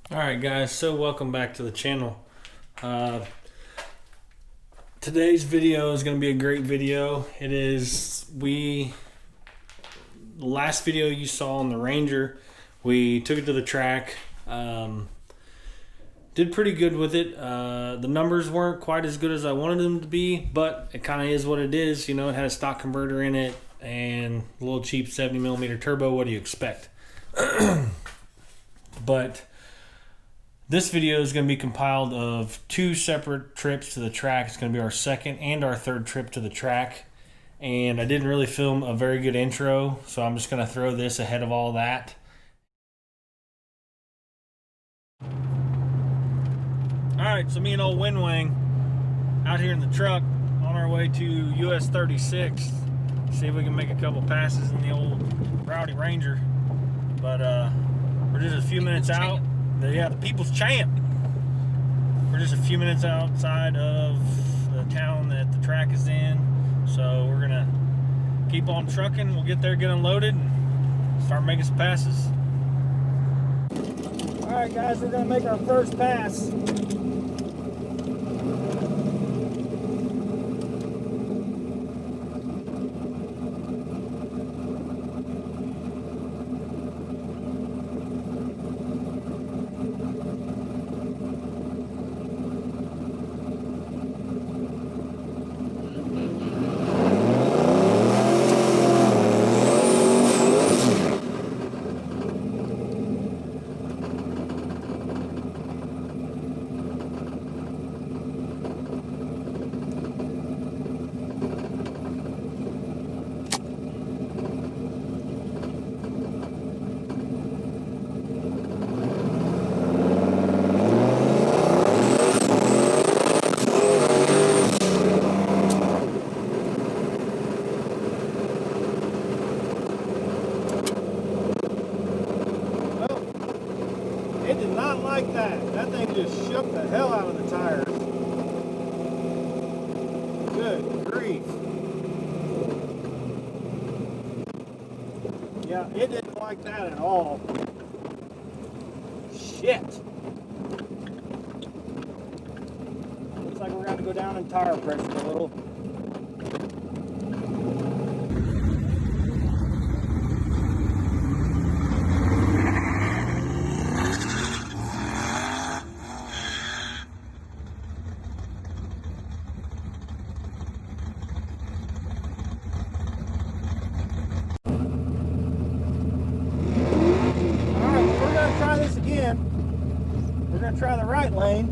Alright guys, so welcome back to the channel. Today's video is going to be a great video. It is, the last video you saw on the Ranger, we took it to the track, did pretty good with it. The numbers weren't quite as good as I wanted them to be, but it kind of is what it is. You know, it had a stock converter in it and a little cheap 70mm turbo. What do you expect? But this video is going to be compiled of two separate trips to the track. It's going to be our second and our third trip to the track. And I didn't really film a very good intro, so I'm just going to throw this ahead of all that. Alright, so me and old Wind Wang out here in the truck on our way to US 36. See if we can make a couple passes in the old Rowdy Ranger. But we're just a few minutes out. Yeah, the People's Champ. We're just a few minutes outside of the town that the track is in. So we're gonna keep on trucking. We'll get there, get unloaded, and start making some passes. Alright guys, we're gonna make our first pass. It did not like that. That thing just shook the hell out of the tires. Good grief. Yeah, it didn't like that at all. Shit. Looks like we're going to go down in tire pressure a little. We're going to try the right lane,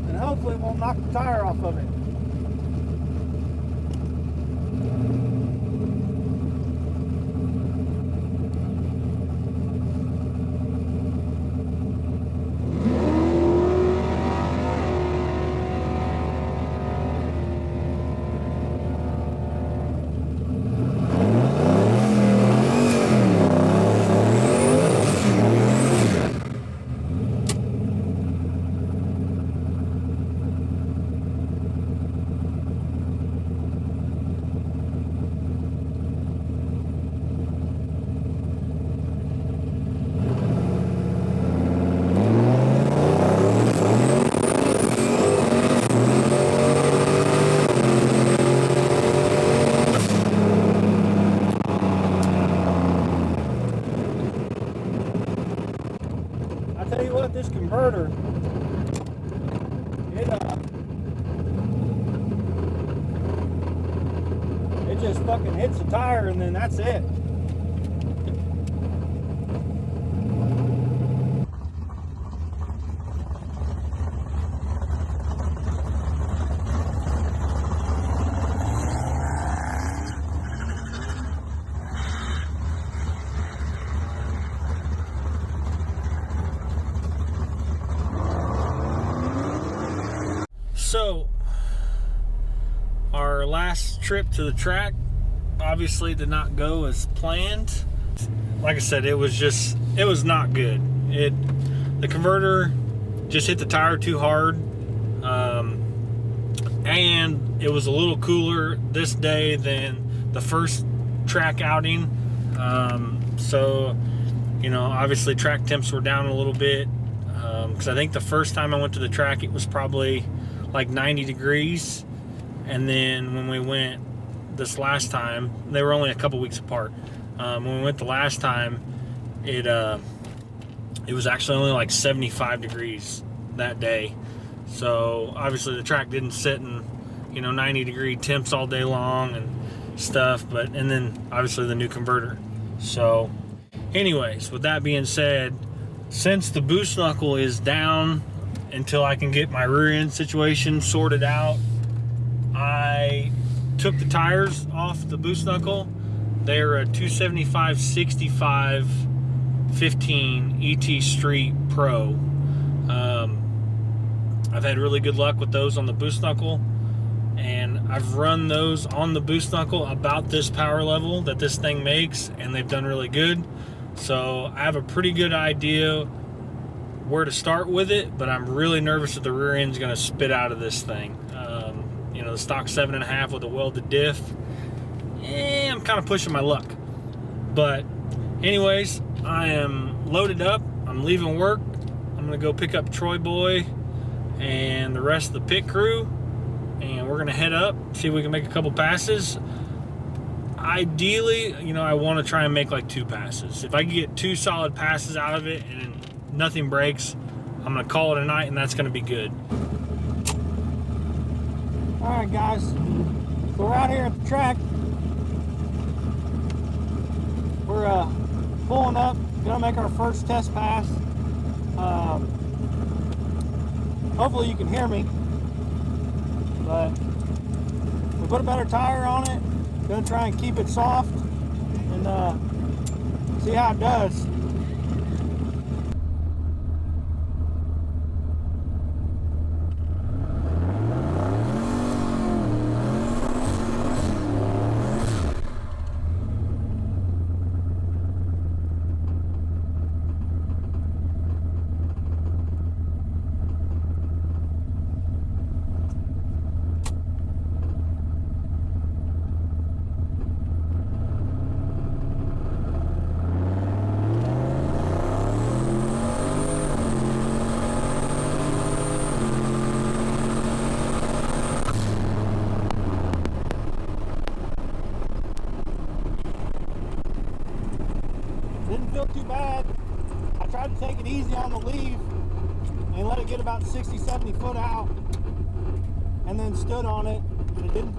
and hopefully we'll knock the tire off of it. Tell you what, this converter, it just fucking hits the tire and then that's it. So, our last trip to the track obviously did not go as planned. Like I said, it was not good. The converter just hit the tire too hard, and it was a little cooler this day than the first track outing. So, you know, obviously track temps were down a little bit. because I think the first time I went to the track, it was probably like 90 degrees. And then when we went this last time, they were only a couple weeks apart. When we went the last time, it was actually only like 75 degrees that day. So obviously the track didn't sit in, 90 degree temps all day long and stuff, and then obviously the new converter. So anyways, with that being said, since the boost knuckle is down until I can get my rear end situation sorted out, I took the tires off the boost knuckle. They're a 275/65 15 ET Street Pro. I've had really good luck with those on the boost knuckle, and I've run those on the boost knuckle about this power level that this thing makes, and they've done really good. So I have a pretty good idea where to start with it, but I'm really nervous that the rear end's going to spit out of this thing. The stock 7.5 with a welded diff. I'm kind of pushing my luck. But anyways, I am loaded up. I'm leaving work. I'm going to go pick up Troy Boy and the rest of the pit crew, and we're going to head up, see if we can make a couple passes. Ideally, I want to try and make like 2 passes. If I can get 2 solid passes out of it and nothing breaks, I'm going to call it a night, and that's going to be good. All right, guys, so we're out here at the track. We're pulling up, gonna make our first test pass. Hopefully you can hear me, but we put a better tire on it. Gonna try and keep it soft and see how it does. Didn't feel too bad. I tried to take it easy on the leave and let it get about 60-70 foot out, and then stood on it, and it didn't.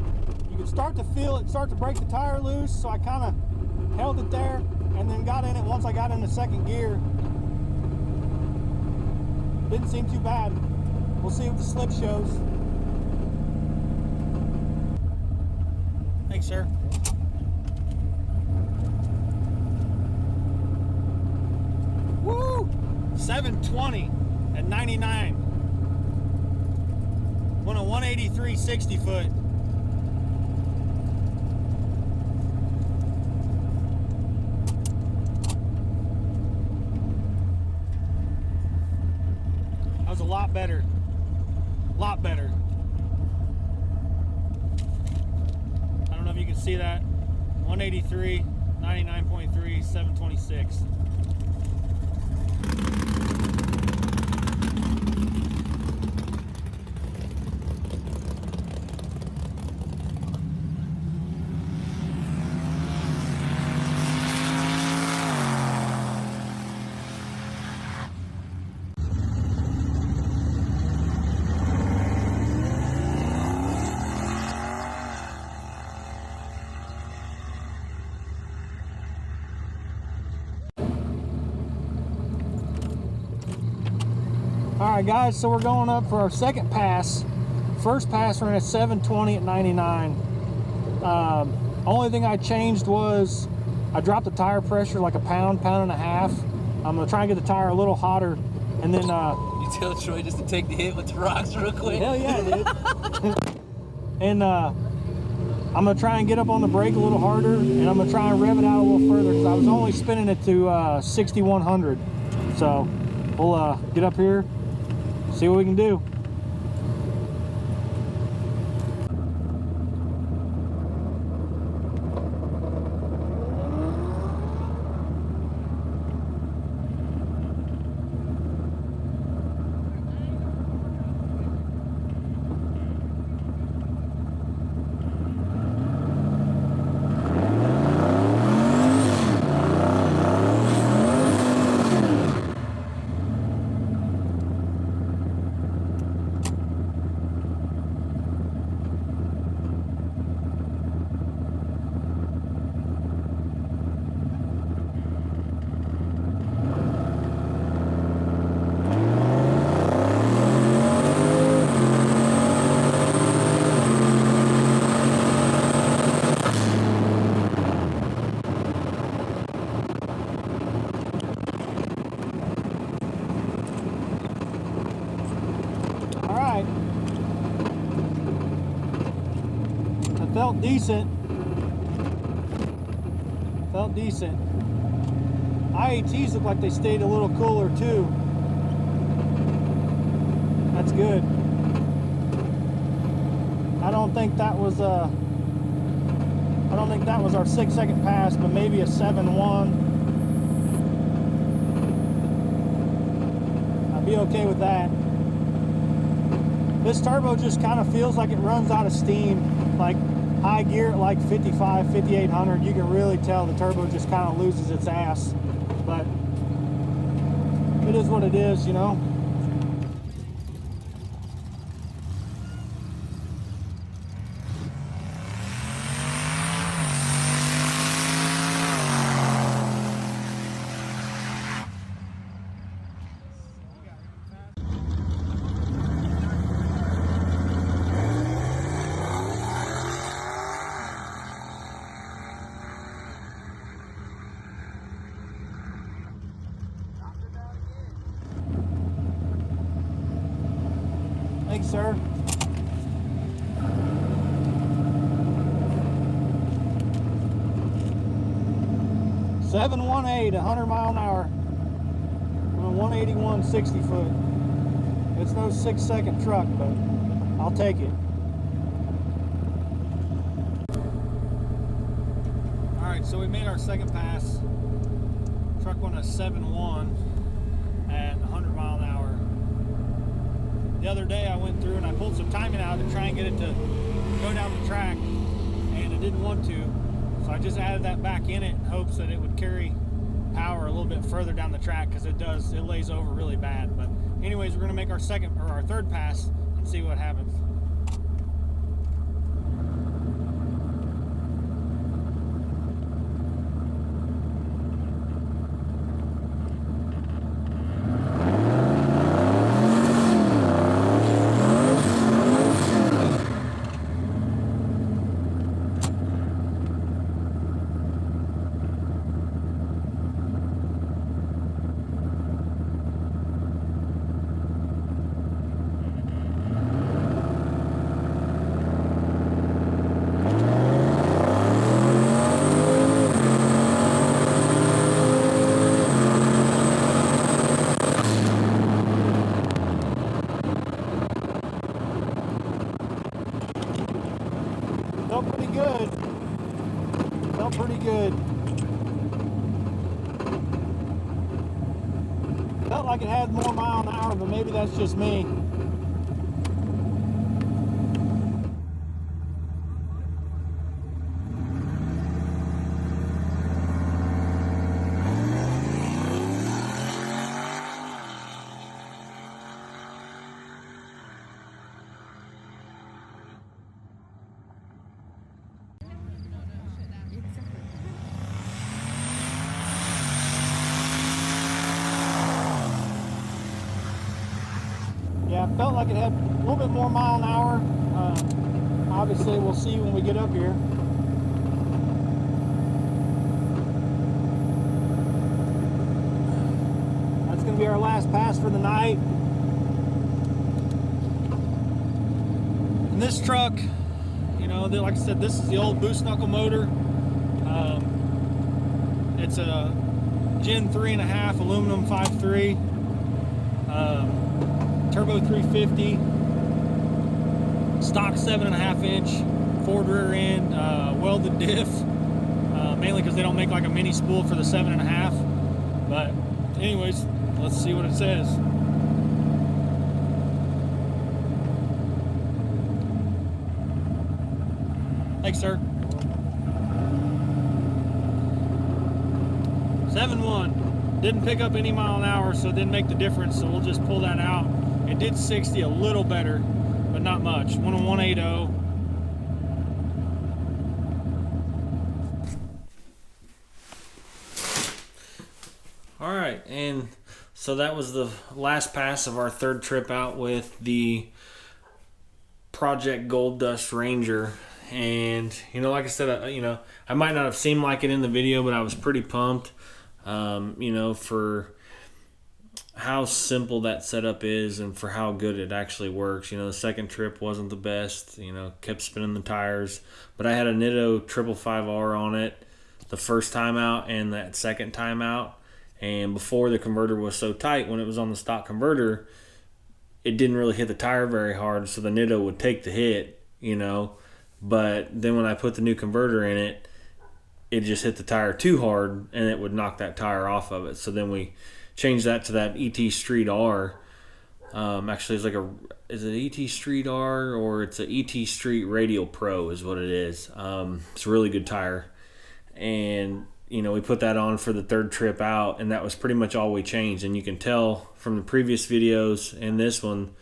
You could start to feel it start to break the tire loose, so I kind of held it there and then got in it once I got into second gear. Didn't seem too bad. We'll see what the slip shows. Thanks, sir. Woo! 720 at 99. Went a 183 60 foot. That was a lot better. Lot better. I don't know if you can see that. 183, 99.3, 726. Alright guys, so we're going up for our second pass. First pass ran at 720 at 99. Only thing I changed was I dropped the tire pressure like a pound and a half. I'm going to try and get the tire a little hotter, and then you tell Troy just to take the hit with the rocks real quick? Hell yeah, dude. And I'm going to try and get up on the brake a little harder, and I'm going to try and rev it out a little further because I was only spinning it to 6,100. So we'll get up here, see what we can do. felt decent. Felt decent. IATs look like they stayed a little cooler too. That's good. I don't think that was our 6-second pass, but maybe a 7-1. I'd be okay with that. This turbo just kind of feels like it runs out of steam. Like high gear at like 55, 5800, you can really tell the turbo just kind of loses its ass. But it is what it is, you know. Thanks, sir. $718, 100 mile an hour on a 181 60 foot. It's no 6-second truck, but I'll take it. All right, so we made our second pass. Truck went a 7-1 at 100 mile an hour. The other day I went through and I pulled some timing out to try and get it to go down the track, and it didn't want to. So I just added that back in it in hopes that it would carry power a little bit further down the track, because it lays over really bad. But anyways, we're gonna make our third pass and see what happens. Felt pretty good. Felt pretty good. Felt like it had more mile an hour, but maybe that's just me. Yeah, it felt like it had a little bit more mile an hour. Obviously, we'll see when we get up here. That's going to be our last pass for the night. And this truck, you know, like I said, this is the old boost knuckle motor. It's a Gen 3.5 aluminum 5.3. Turbo 350, stock 7.5 inch Ford rear end, welded diff, mainly because they don't make like a mini spool for the 7.5. But anyways, let's see what it says. Thanks, sir. 7.1. Didn't pick up any mile an hour, so it didn't make the difference, so we'll just pull that out. It did 60 a little better, but not much. Went on 180. All right, and so that was the last pass of our third trip out with the Project Gold Dust Ranger. And, you know, like I said, you know, I might not have seemed like it in the video, but I was pretty pumped, you know, for how simple that setup is and for how good it actually works. You know, the second trip wasn't the best, you know, kept spinning the tires, but I had a Nitto 555R on it the first time out and that second time out. And before, the converter was so tight, when it was on the stock converter, it didn't really hit the tire very hard, so the Nitto would take the hit, you know. But then when I put the new converter in it, it just hit the tire too hard and it would knock that tire off of it. So then we changed that to that ET Street R. Actually, it's like is it ET Street R or it's a ET Street Radial Pro is what it is. It's a really good tire. And, you know, we put that on for the third trip out, and that was pretty much all we changed. And you can tell from the previous videos and this one,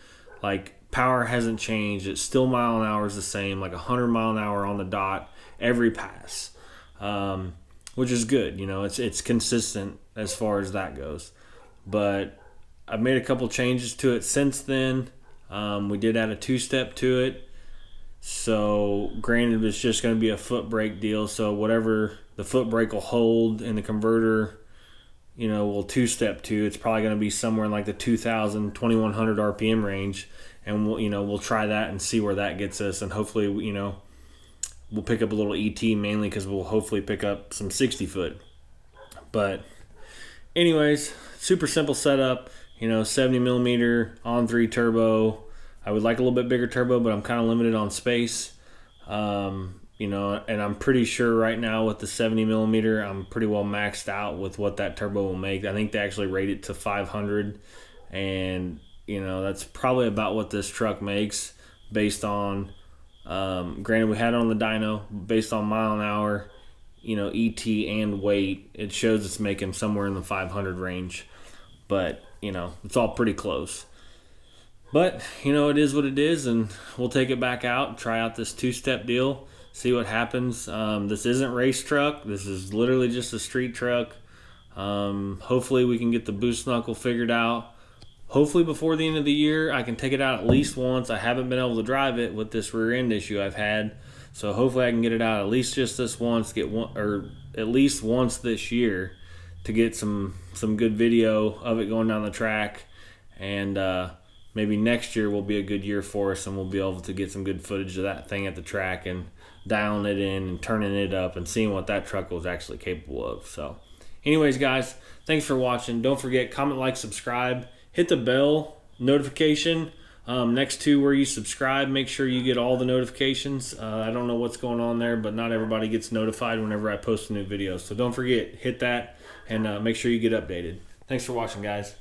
like, power hasn't changed. It's still mile an hour is the same, like 100 mile an hour on the dot every pass, which is good. You know, it's consistent as far as that goes. But I've made a couple changes to it since then. We did add a two-step to it. So granted, it's just going to be a foot brake deal. So whatever the foot brake will hold in the converter, you know, we'll two-step to. It's probably going to be somewhere in like the 2,000, 2,100 RPM range. And we'll try that and see where that gets us. And hopefully, you know, we'll pick up a little ET mainly because we'll hopefully pick up some 60-foot. But anyways, super simple setup. You know, 70 millimeter on 3 turbo. I would like a little bit bigger turbo, but I'm kind of limited on space. You know, and I'm pretty sure right now with the 70 millimeter, I'm pretty well maxed out with what that turbo will make. I think they actually rate it to 500, and you know, that's probably about what this truck makes based on, granted we had it on the dyno, based on mile an hour, you know, ET and weight, it shows it's making somewhere in the 500 range. But, you know, it's all pretty close. But, you know, it is what it is, and we'll take it back out, try out this two-step deal, see what happens. This isn't race truck. This is literally just a street truck. Hopefully we can get the boost knuckle figured out. Hopefully before the end of the year, I can take it out at least once. I haven't been able to drive it with this rear end issue I've had. So hopefully I can get it out at least just this once, or at least once this year to get some good video of it going down the track. And maybe next year will be a good year for us, and we'll be able to get some good footage of that thing at the track and dialing it in and turning it up and seeing what that truck was actually capable of. So anyways, guys, thanks for watching. Don't forget, comment, like, subscribe. Hit the bell notification next to where you subscribe. Make sure you get all the notifications. I don't know what's going on there, but not everybody gets notified whenever I post a new video. So don't forget, hit that and make sure you get updated. Thanks for watching, guys.